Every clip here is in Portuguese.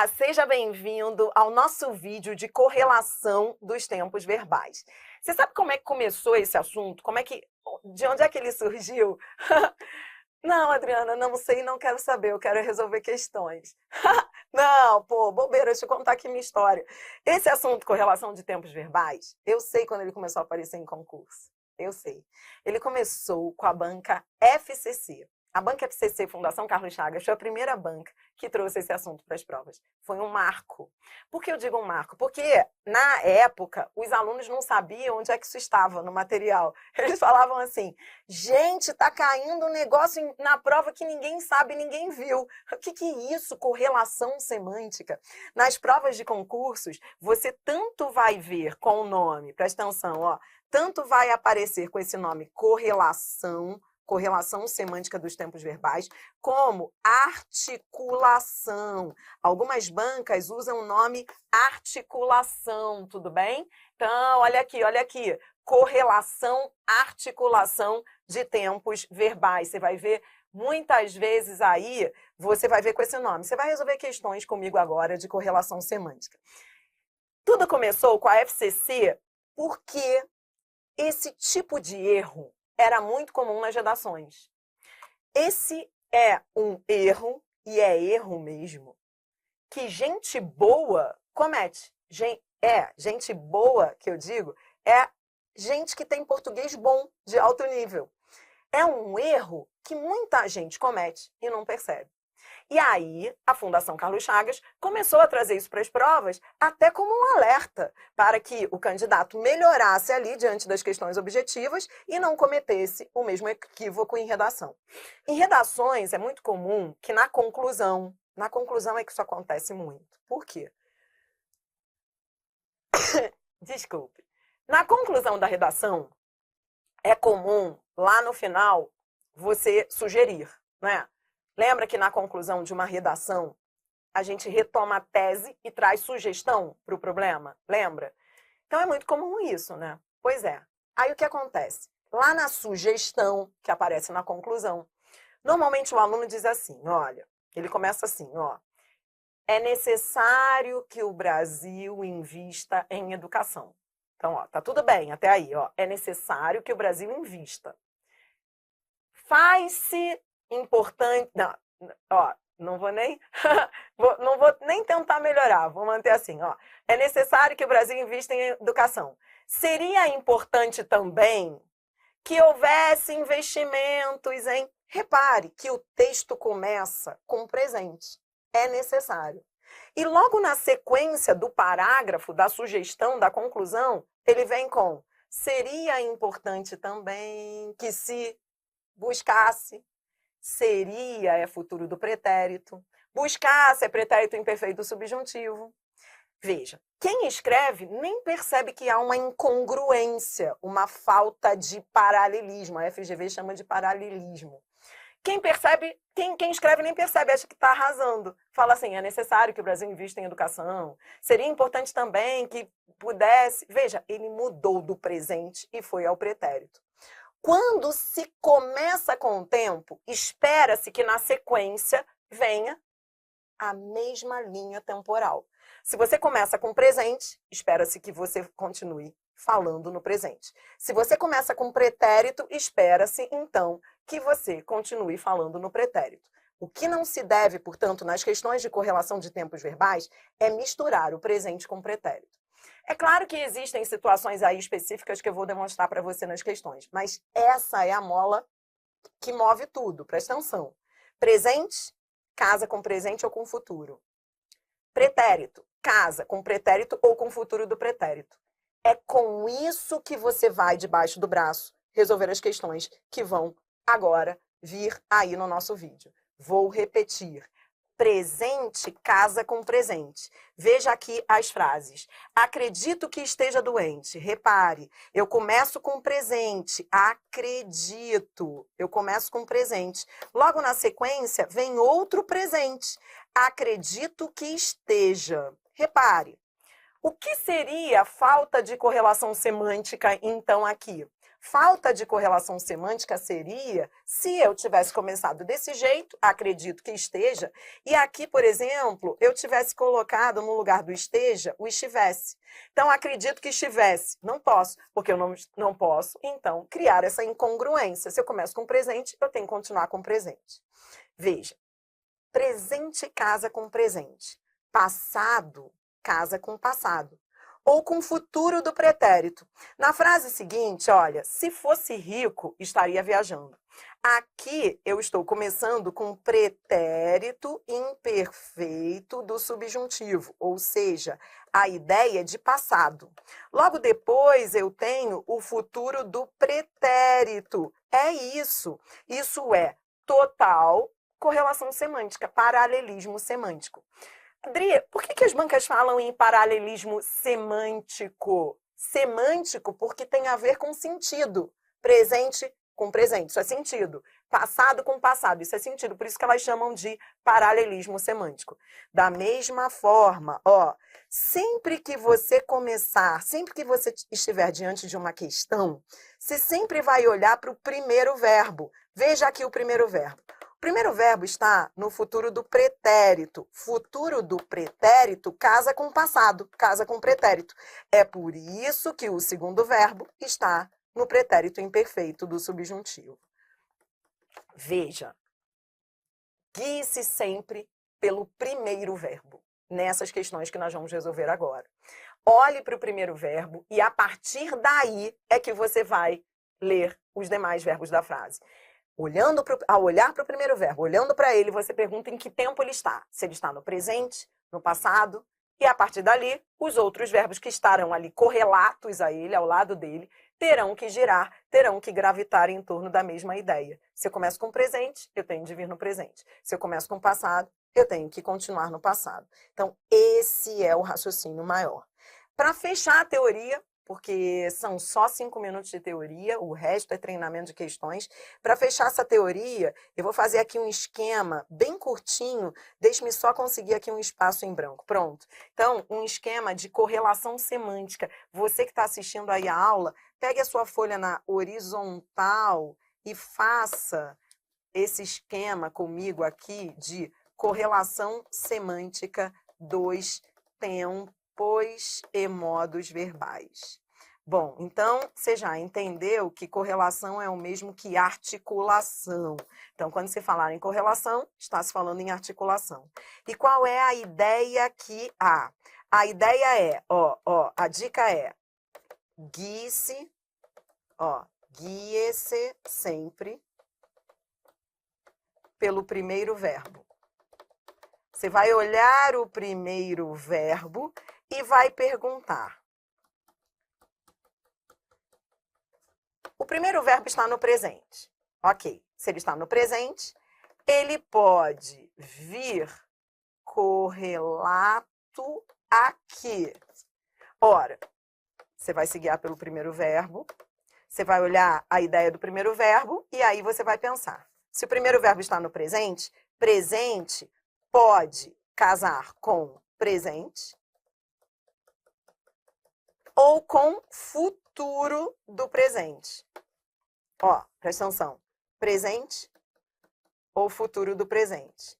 Olá, seja bem-vindo ao nosso vídeo de correlação dos tempos verbais. Você sabe como é que começou esse assunto? De onde é que ele surgiu? Não, Adriana, não sei, não quero saber, eu quero resolver questões. Não, pô, bobeira, deixa eu contar aqui minha história. Esse assunto, correlação de tempos verbais, eu sei quando ele começou a aparecer em concurso. Eu sei. Ele começou com a banca FCC. A banca FCC, Fundação Carlos Chagas, foi a primeira banca que trouxe esse assunto para as provas. Foi um marco. Por que eu digo um marco? Porque, na época, os alunos não sabiam onde é que isso estava no material. Eles falavam assim, gente, tá caindo um negócio na prova que ninguém sabe, ninguém viu. O que é isso? Correlação semântica. Nas provas de concursos, você tanto vai ver com o nome, presta atenção, ó, tanto vai aparecer com esse nome correlação semântica dos tempos verbais, como articulação. Algumas bancas usam o nome articulação, tudo bem? Então, olha aqui, correlação, articulação de tempos verbais. Você vai ver muitas vezes aí, você vai ver com esse nome. Você vai resolver questões comigo agora de correlação semântica. Tudo começou com a FCC porque esse tipo de erro era muito comum nas redações. Esse é um erro, e é erro mesmo, que gente boa comete. Gente boa, que eu digo, é gente que tem português bom, de alto nível. É um erro que muita gente comete e não percebe. E aí, a Fundação Carlos Chagas começou a trazer isso para as provas, até como um alerta, para que o candidato melhorasse ali diante das questões objetivas e não cometesse o mesmo equívoco em redação. Em redações, é muito comum que na conclusão é que isso acontece muito. Por quê? Desculpe. Na conclusão da redação, é comum, lá no final, você sugerir, né? Lembra que na conclusão de uma redação, a gente retoma a tese e traz sugestão para o problema? Lembra? Então é muito comum isso, né? Pois é. Aí o que acontece? Lá na sugestão, que aparece na conclusão, normalmente o aluno diz assim, olha, ele começa assim, ó, é necessário que o Brasil invista em educação. Então, ó, tá tudo bem até aí, ó, é necessário que o Brasil invista. Faz-se importante. Não, ó, não vou nem tentar melhorar, vou manter assim, ó. É necessário que o Brasil invista em educação. Seria importante também que houvesse investimentos em. Repare que o texto começa com presente. É necessário. E logo na sequência do parágrafo, da sugestão, da conclusão, ele vem com seria importante também que se buscasse, seria é futuro do pretérito. Buscasse é pretérito imperfeito subjuntivo. Veja, quem escreve nem percebe que há uma incongruência, uma falta de paralelismo. A FGV chama de paralelismo. Quem escreve nem percebe, acha que está arrasando. Fala assim, é necessário que o Brasil invista em educação. Seria importante também que pudesse... Veja, ele mudou do presente e foi ao pretérito. Quando se começa com o tempo, espera-se que na sequência venha a mesma linha temporal. Se você começa com presente, espera-se que você continue falando no presente. Se você começa com pretérito, espera-se, então, que você continue falando no pretérito. O que não se deve, portanto, nas questões de correlação de tempos verbais, é misturar o presente com o pretérito. É claro que existem situações aí específicas que eu vou demonstrar para você nas questões, mas essa é a mola que move tudo, presta atenção. Presente, casa com presente ou com futuro. Pretérito, casa com pretérito ou com futuro do pretérito. É com isso que você vai, debaixo do braço, resolver as questões que vão agora vir aí no nosso vídeo. Vou repetir. Presente casa com presente. Veja aqui as frases. Acredito que esteja doente. Repare, eu começo com presente. Acredito. Eu começo com presente. Logo na sequência, vem outro presente. Acredito que esteja. Repare. O que seria a falta de correlação semântica, então, aqui? Falta de correlação semântica seria se eu tivesse começado desse jeito, acredito que esteja, e aqui, por exemplo, eu tivesse colocado no lugar do esteja o estivesse. Então, acredito que estivesse. Não posso, porque eu não posso, então, criar essa incongruência. Se eu começo com presente, eu tenho que continuar com presente. Veja, presente casa com presente. Passado casa com passado. Ou com futuro do pretérito. Na frase seguinte, olha, se fosse rico, estaria viajando. Aqui eu estou começando com pretérito imperfeito do subjuntivo, ou seja, a ideia de passado. Logo depois eu tenho o futuro do pretérito. É isso. Isso é total correlação semântica, paralelismo semântico. Adri, por que as bancas falam em paralelismo semântico? Semântico porque tem a ver com sentido. Presente com presente, isso é sentido. Passado com passado, isso é sentido. Por isso que elas chamam de paralelismo semântico. Da mesma forma, sempre que você estiver diante de uma questão, você sempre vai olhar para o primeiro verbo. Veja aqui o primeiro verbo. O primeiro verbo está no futuro do pretérito. Futuro do pretérito casa com passado, casa com pretérito. É por isso que o segundo verbo está no pretérito imperfeito do subjuntivo. Veja, guie-se sempre pelo primeiro verbo, nessas questões que nós vamos resolver agora. Olhe para o primeiro verbo e, a partir daí, é que você vai ler os demais verbos da frase. Ao olhar para o primeiro verbo, olhando para ele, você pergunta em que tempo ele está. Se ele está no presente, no passado, e a partir dali, os outros verbos que estarão ali correlatos a ele, ao lado dele, terão que girar, terão que gravitar em torno da mesma ideia. Se eu começo com presente, eu tenho de vir no presente. Se eu começo com passado, eu tenho que continuar no passado. Então, esse é o raciocínio maior. Para fechar a teoria, porque são só 5 minutos de teoria, o resto é treinamento de questões. Para fechar essa teoria, eu vou fazer aqui um esquema bem curtinho, deixe-me só conseguir aqui um espaço em branco. Pronto. Então, um esquema de correlação semântica. Você que está assistindo aí a aula, pegue a sua folha na horizontal e faça esse esquema comigo aqui de correlação semântica dos tempos e modos verbais. Bom, então você já entendeu que correlação é o mesmo que articulação. Então, quando se falar em correlação, está se falando em articulação. E qual é a ideia que há? A ideia é, a dica é guie-se sempre pelo primeiro verbo. Você vai olhar o primeiro verbo e vai perguntar. O primeiro verbo está no presente. Ok. Se ele está no presente, ele pode vir correlato aqui. Ora, você vai se guiar pelo primeiro verbo, você vai olhar a ideia do primeiro verbo e aí você vai pensar. Se o primeiro verbo está no presente, presente pode casar com presente ou com futuro do presente. Presta atenção. Presente ou futuro do presente.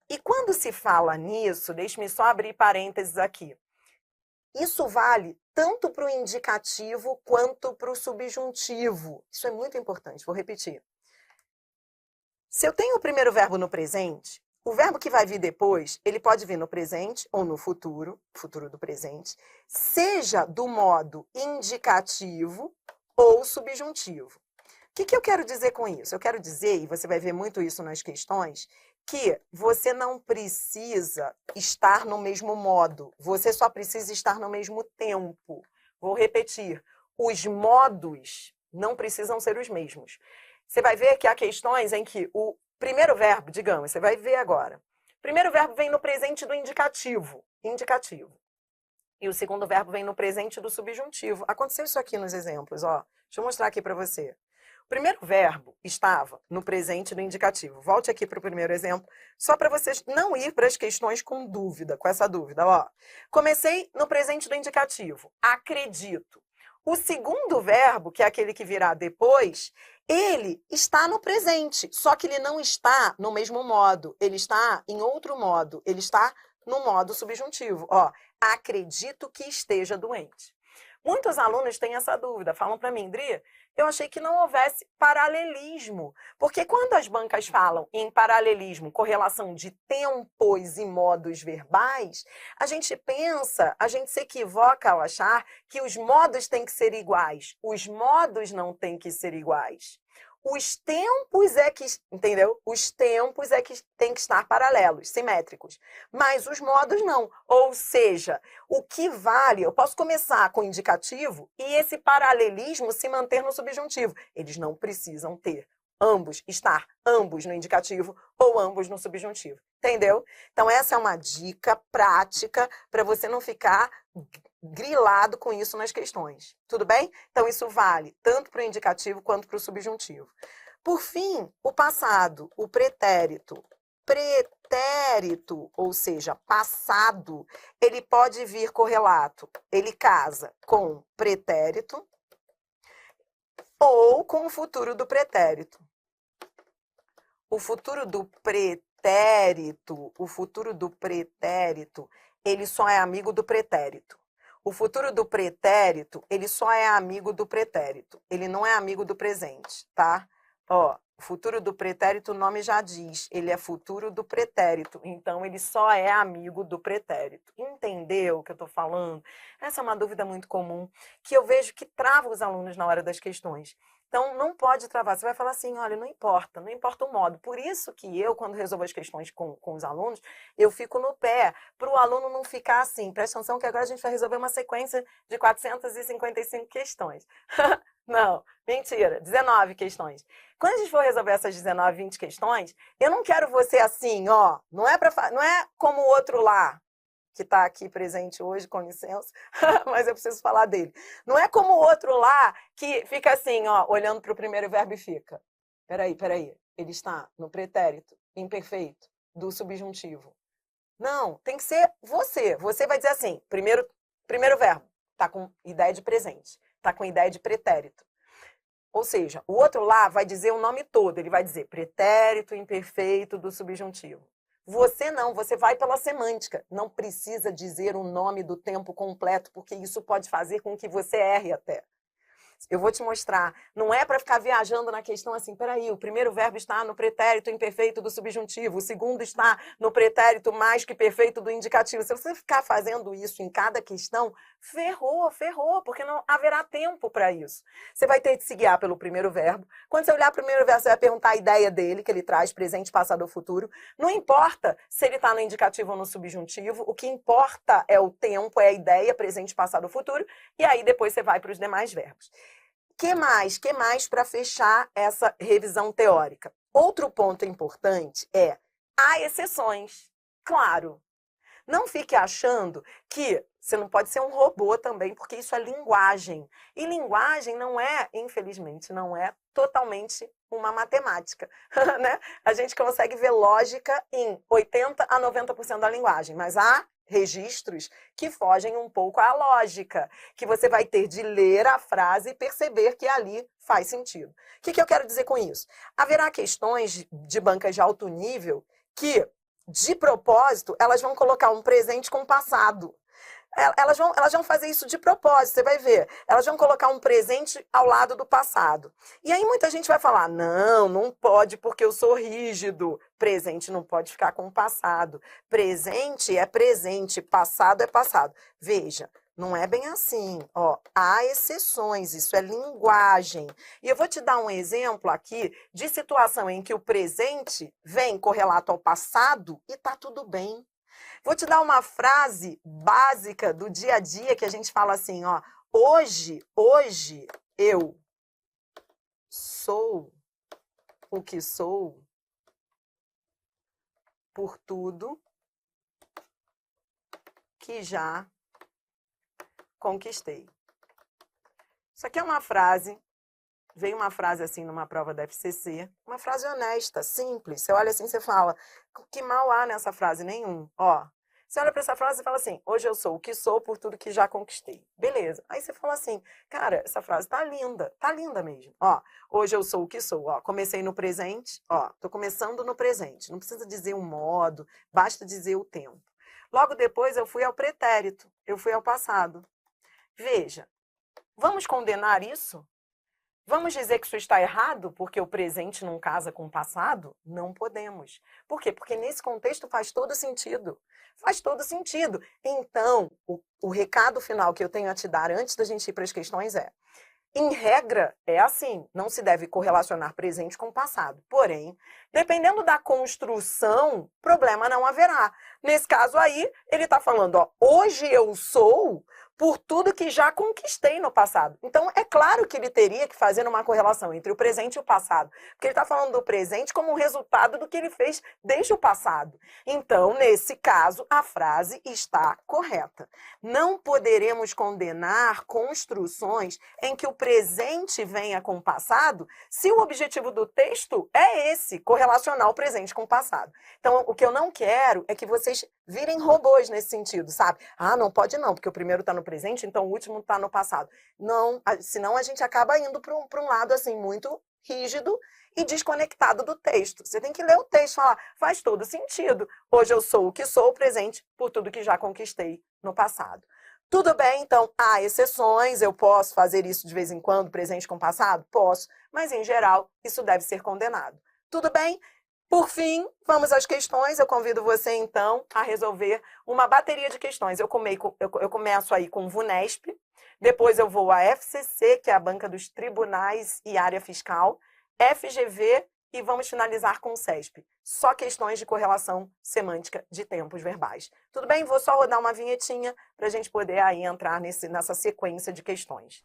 E quando se fala nisso, deixe-me só abrir parênteses aqui. Isso vale tanto para o indicativo quanto para o subjuntivo. Isso é muito importante, vou repetir. Se eu tenho o primeiro verbo no presente, o verbo que vai vir depois, ele pode vir no presente ou no futuro, futuro do presente, seja do modo indicativo ou subjuntivo. O que eu quero dizer com isso? Eu quero dizer, e você vai ver muito isso nas questões, que você não precisa estar no mesmo modo, você só precisa estar no mesmo tempo. Vou repetir, os modos não precisam ser os mesmos. Você vai ver que há questões em que o primeiro verbo, digamos, você vai ver agora. O primeiro verbo vem no presente do indicativo. E o segundo verbo vem no presente do subjuntivo. Aconteceu isso aqui nos exemplos, Deixa eu mostrar aqui para você. O primeiro verbo estava no presente do indicativo. Volte aqui para o primeiro exemplo, só para vocês não ir para as questões com dúvida, com essa dúvida. Comecei no presente do indicativo. Acredito. O segundo verbo, que é aquele que virá depois, ele está no presente, só que ele não está no mesmo modo, ele está em outro modo, ele está no modo subjuntivo. Ó, acredito que esteja doente. Muitos alunos têm essa dúvida, falam para mim, Dri, eu achei que não houvesse paralelismo, porque quando as bancas falam em paralelismo, correlação de tempos e modos verbais, a gente pensa, a gente se equivoca ao achar que os modos têm que ser iguais. Os modos não têm que ser iguais. Os tempos é que, entendeu? Os tempos é que tem que estar paralelos, simétricos. Mas os modos não. Ou seja, o que vale, eu posso começar com o indicativo e esse paralelismo se manter no subjuntivo. Eles não precisam ter estar ambos no indicativo ou ambos no subjuntivo. Entendeu? Então, essa é uma dica prática para você não ficar grilado com isso nas questões. Tudo bem? Então, isso vale tanto para o indicativo quanto para o subjuntivo. Por fim, o passado, o pretérito. Pretérito, ou seja, passado, ele pode vir correlato. Ele casa com pretérito ou com o futuro do pretérito. O futuro do pretérito, ele só é amigo do pretérito. O futuro do pretérito, ele só é amigo do pretérito. Ele não é amigo do presente, tá? Ó, o futuro do pretérito, o nome já diz, ele é futuro do pretérito. Então, ele só é amigo do pretérito. Entendeu o que eu tô falando? Essa é uma dúvida muito comum, que eu vejo que trava os alunos na hora das questões. Então, não pode travar. Você vai falar assim, olha, não importa o modo. Por isso que eu, quando resolvo as questões com os alunos, eu fico no pé, para o aluno não ficar assim. Presta atenção que agora a gente vai resolver uma sequência de 455 questões. Não, mentira, 19 questões. Quando a gente for resolver essas 19, 20 questões, eu não quero você assim, ó, não é como o outro lá, que está aqui presente hoje, com licença, mas eu preciso falar dele. Não é como o outro lá que fica assim, ó, olhando para o primeiro verbo e fica. Peraí, ele está no pretérito imperfeito do subjuntivo. Não, tem que ser você. Você vai dizer assim, primeiro verbo, está com ideia de presente, está com ideia de pretérito. Ou seja, o outro lá vai dizer o nome todo, ele vai dizer pretérito imperfeito do subjuntivo. Você não, você vai pela semântica. Não precisa dizer o nome do tempo completo, porque isso pode fazer com que você erre até. Eu vou te mostrar. Não é para ficar viajando na questão assim, peraí, o primeiro verbo está no pretérito imperfeito do subjuntivo, o segundo está no pretérito mais que perfeito do indicativo. Se você ficar fazendo isso em cada questão, ferrou, porque não haverá tempo para isso. Você vai ter que se guiar pelo primeiro verbo. Quando você olhar para o primeiro verbo, você vai perguntar a ideia dele, que ele traz, presente, passado ou futuro. Não importa se ele está no indicativo ou no subjuntivo, o que importa é o tempo, é a ideia, presente, passado ou futuro, e aí depois você vai para os demais verbos. Que mais para fechar essa revisão teórica? Outro ponto importante é, há exceções. Claro, não fique achando que você não pode ser um robô também, porque isso é linguagem. E linguagem não é, infelizmente, não é totalmente uma matemática, né? A gente consegue ver lógica em 80 a 90% da linguagem, mas há registros que fogem um pouco à lógica, que você vai ter de ler a frase e perceber que ali faz sentido. O que eu quero dizer com isso? Haverá questões de bancas de alto nível que, de propósito, elas vão colocar um presente com passado. Elas vão fazer isso de propósito, você vai ver. Elas vão colocar um presente ao lado do passado. E aí muita gente vai falar, não pode porque eu sou rígido. Presente não pode ficar com o passado. Presente é presente, passado é passado. Veja, não é bem assim. Ó, há exceções, isso é linguagem. E eu vou te dar um exemplo aqui de situação em que o presente vem correlato ao passado e tá tudo bem. Vou te dar uma frase básica do dia a dia que a gente fala assim, ó. Hoje eu sou o que sou por tudo que já conquistei. Isso aqui é uma frase, veio uma frase assim numa prova da FCC, uma frase honesta, simples. Você olha assim, você fala, que mal há nessa frase? Nenhum. Ó, Você olha para essa frase e fala assim, hoje eu sou o que sou por tudo que já conquistei. Beleza. Aí você fala assim, cara, essa frase tá linda mesmo. Ó, hoje eu sou o que sou. Ó, comecei no presente, ó, tô começando no presente. Não precisa dizer um modo, basta dizer o tempo. Logo depois eu fui ao pretérito, eu fui ao passado. Veja, vamos condenar isso? Vamos dizer que isso está errado porque o presente não casa com o passado? Não podemos. Por quê? Porque nesse contexto faz todo sentido. Faz todo sentido. Então, o recado final que eu tenho a te dar antes da gente ir para as questões é: em regra, é assim, não se deve correlacionar presente com passado. Porém, dependendo da construção, problema não haverá. Nesse caso aí, ele está falando, ó, hoje eu sou por tudo que já conquistei no passado. Então, é claro que ele teria que fazer uma correlação entre o presente e o passado. Porque ele está falando do presente como um resultado do que ele fez desde o passado. Então, nesse caso, a frase está correta. Não poderemos condenar construções em que o presente venha com o passado, se o objetivo do texto é esse, correlacionar o presente com o passado. Então, o que eu não quero é que vocês virem robôs nesse sentido, sabe? Ah, não pode não, porque o primeiro está no presente, então o último está no passado. Não, senão a gente acaba indo para um lado assim muito rígido e desconectado do texto. Você tem que ler o texto e falar, faz todo sentido. Hoje eu sou o que sou, o presente, por tudo que já conquistei no passado. Tudo bem, então, há exceções, eu posso fazer isso de vez em quando, presente com passado? Posso, mas em geral, isso deve ser condenado. Tudo bem? Por fim, vamos às questões. Eu convido você, então, a resolver uma bateria de questões. Eu começo aí com o VUNESP, depois eu vou à FCC, que é a Banca dos Tribunais e Área Fiscal, FGV e vamos finalizar com o CESP. Só questões de correlação semântica de tempos verbais. Tudo bem? Vou só rodar uma vinhetinha para a gente poder aí entrar nessa sequência de questões.